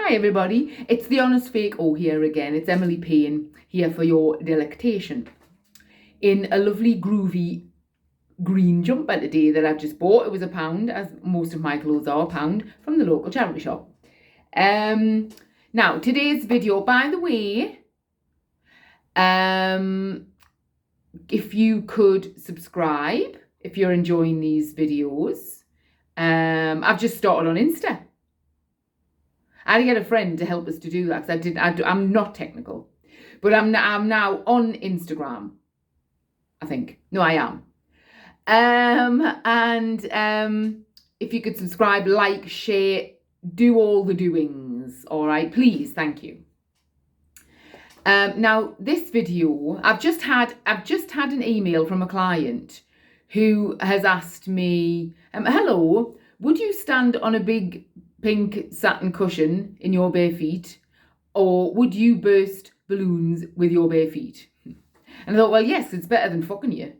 Hi everybody, it's the Honest Fake O here again. It's Emily Payne here for your delectation in a lovely groovy green jumper today that I've just bought. It was £1, as most of my clothes are £1 from the local charity shop. Now today's video, by the way, if you could subscribe if you're enjoying these videos. I've just started on Insta. I had to get a friend to help us to do that because I'm not technical, but I'm now on Instagram. I think. No, I am. If you could subscribe, like, share, do all the doings. All right, please, thank you. Now this video, I've just had an email from a client who has asked me, hello, would you stand on a big pink satin cushion in your bare feet, or would you burst balloons with your bare feet? And I thought, well, yes, it's better than fucking you.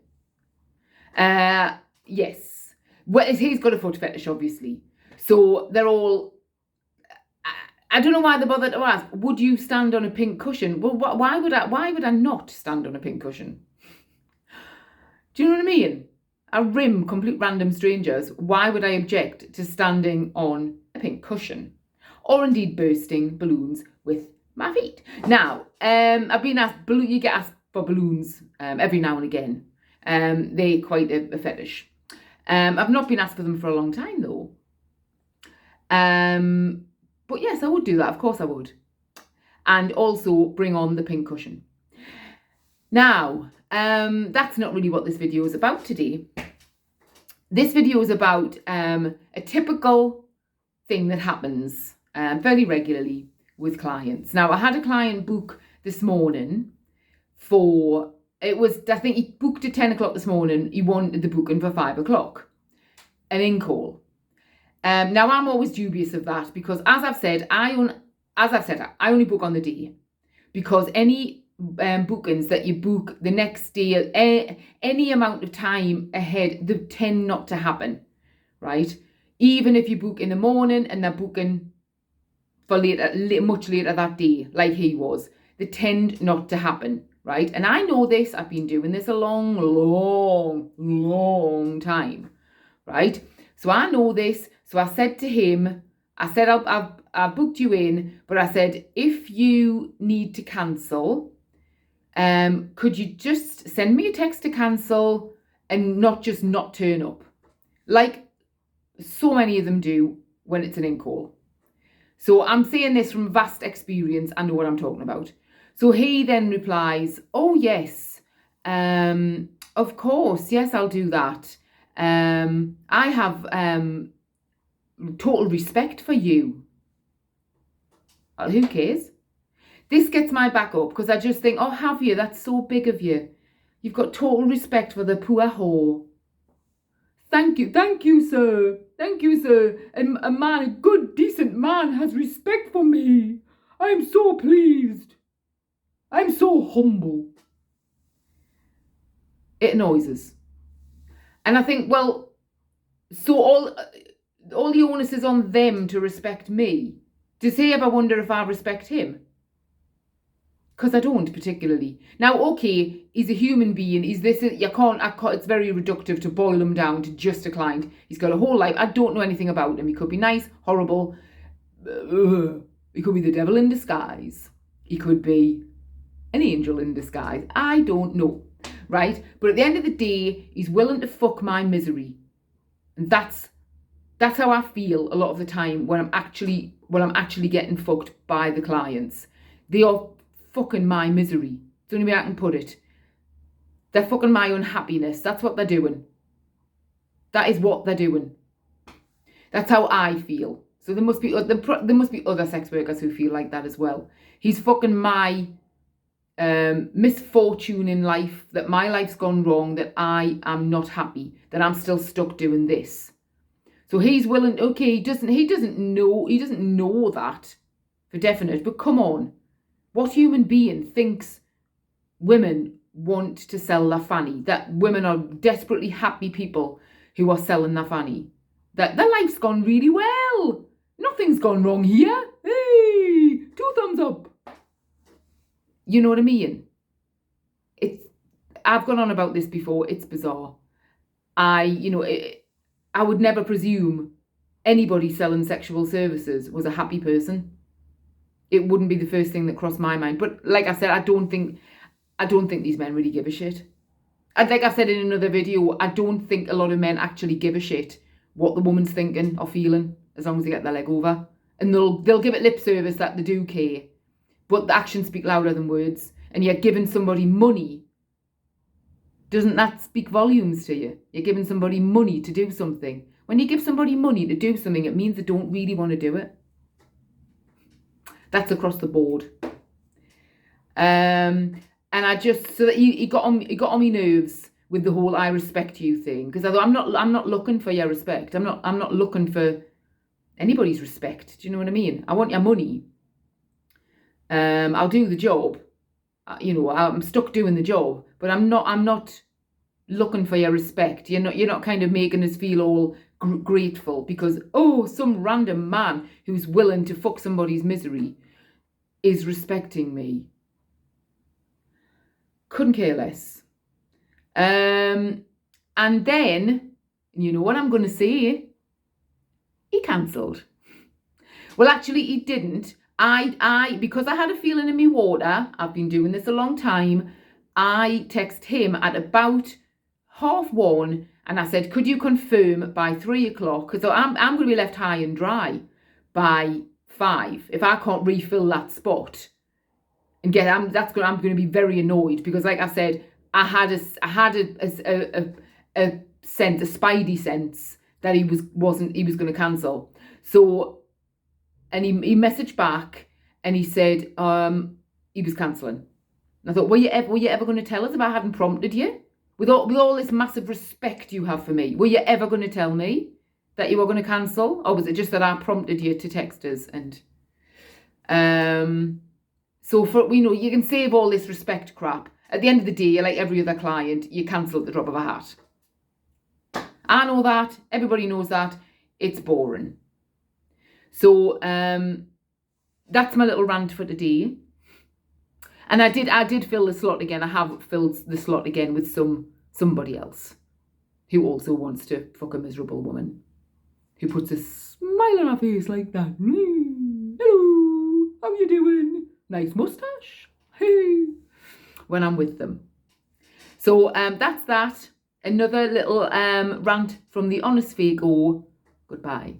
Yes. Well, he's got a foot fetish, obviously. So they're all, I don't know why they bothered to ask, would you stand on a pink cushion? Well, why would I not stand on a pink cushion? Do you know what I mean? A complete random strangers. Why would I object to standing on a pink cushion, or indeed bursting balloons with my feet? Now, I've been asked. You get asked for balloons every now and again. They're quite a fetish. I've not been asked for them for a long time though. But yes, I would do that. Of course, I would, and also bring on the pink cushion. Now, that's not really what this video is about today. This video is about a typical thing that happens very regularly with clients. Now, I had a client book this morning I think he booked at 10 o'clock this morning. He wanted the booking for 5 o'clock, an in-call. Now, I'm always dubious of that because, as I've said, I only book on the day, because any bookings that you book the next day, any amount of time ahead, they tend not to happen, right? Even if you book in the morning and they're booking for much later that day, like he was, they tend not to happen, right? And I know this. I've been doing this a long time, right? So I know this. So I said to him, I said, I've booked you in, but I said, if you need to cancel, could you just send me a text to cancel and not just not turn up, like so many of them do when it's an in-call. So I'm saying this from vast experience. I know what I'm talking about. So he then replies, oh yes, of course, yes, I'll do that. I have total respect for you. Who cares? This gets my back up because I just think, oh, have you? That's so big of you. You've got total respect for the poor whore. Thank you, sir. Thank you, sir. And a good, decent man has respect for me. I'm so pleased. I'm so humble. It annoys us. And I think, well, so all the onus is on them to respect me. Does he ever wonder if I respect him? Because I don't particularly. Now, okay, he's a human being. It's very reductive to boil him down to just a client. He's got a whole life. I don't know anything about him. He could be nice, horrible. He could be the devil in disguise. He could be an angel in disguise. I don't know, right? But at the end of the day, he's willing to fuck my misery. And that's how I feel a lot of the time when I'm actually getting fucked by the clients. They are fucking my misery. It's the only way I can put it. They're fucking my unhappiness. That's what they're doing. That is what they're doing. That's how I feel. So there must be other sex workers who feel like that as well. He's fucking my misfortune in life, that my life's gone wrong, that I am not happy, that I'm still stuck doing this. So he's willing. Okay, he doesn't know that for definite. But come on. What human being thinks women want to sell their fanny? That women are desperately happy people who are selling their fanny? That their life's gone really well. Nothing's gone wrong here. Hey, You know what I mean? I've gone on about this before. It's bizarre. I would never presume anybody selling sexual services was a happy person. It wouldn't be the first thing that crossed my mind. But like I said, I don't think these men really give a shit. And like I said in another video, I don't think a lot of men actually give a shit what the woman's thinking or feeling, as long as they get their leg over. And they'll give it lip service that they do care. But the actions speak louder than words. And yet giving somebody money, doesn't that speak volumes to you? You're giving somebody money to do something. When you give somebody money to do something, it means they don't really want to do it. That's across the board. And I just, so that he got on my nerves with the whole "I respect you" thing, because I thought I'm not looking for your respect. I'm not looking for anybody's respect. Do you know what I mean? I want your money. I'll do the job. I'm stuck doing the job, but I'm not looking for your respect. You're not kind of making us feel all grateful because some random man who's willing to fuck somebody's misery is respecting me. Couldn't care less. And then, you know what I'm going to say? He cancelled. Well, actually, he didn't. Because I had a feeling in my water, I've been doing this a long time, I texted him at about 1:30 and I said, could you confirm by 3 o'clock? Because I'm going to be left high and dry by 5 if I can't refill that spot. And I'm going to be very annoyed because, like I said, I had a sense, a spidey sense that he was going to cancel. So, and he messaged back and he said he was cancelling. And I thought, were you ever going to tell us if I hadn't prompted you? With all this massive respect you have for me, were you ever going to tell me that you were going to cancel? Or was it just that I prompted you to text us? And so you can save all this respect crap. At the end of the day, you're like every other client, you cancel at the drop of a hat. I know that. Everybody knows that. It's boring. So that's my little rant for today. And I did fill the slot again. I have filled the slot again with somebody else who also wants to fuck a miserable woman, who puts a smile on her face like that. Hello, how you doing? Nice mustache. Hey, when I'm with them. So that's that. Another little rant from the Honest Fago. Goodbye.